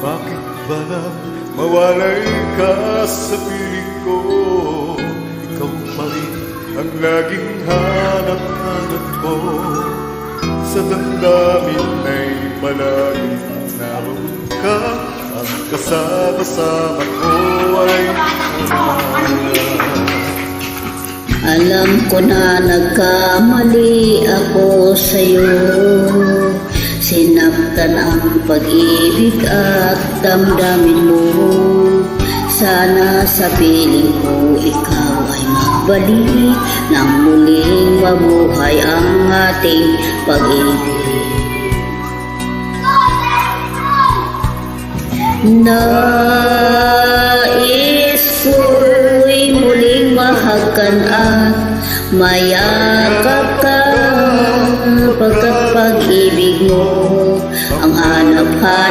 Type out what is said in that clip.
Bakit ba nang mawalay ka sa piling ko? Ikaw pa rin ang laging hanap-hanap ko. Sa damdamin ay palaging naroon ka. Ang kasama-sama ko ay Alam ko na nagkamali ako sa'yo. Sinaktan ang pag-ibig at damdamin mo. Sana sa piling ko ikaw ay magbalik nang muling mabuhay ang ating pag-ibig. Nais ko'y muling mahagan at mayakap ka, pagkat pag-ibig mo ang hanap-hanap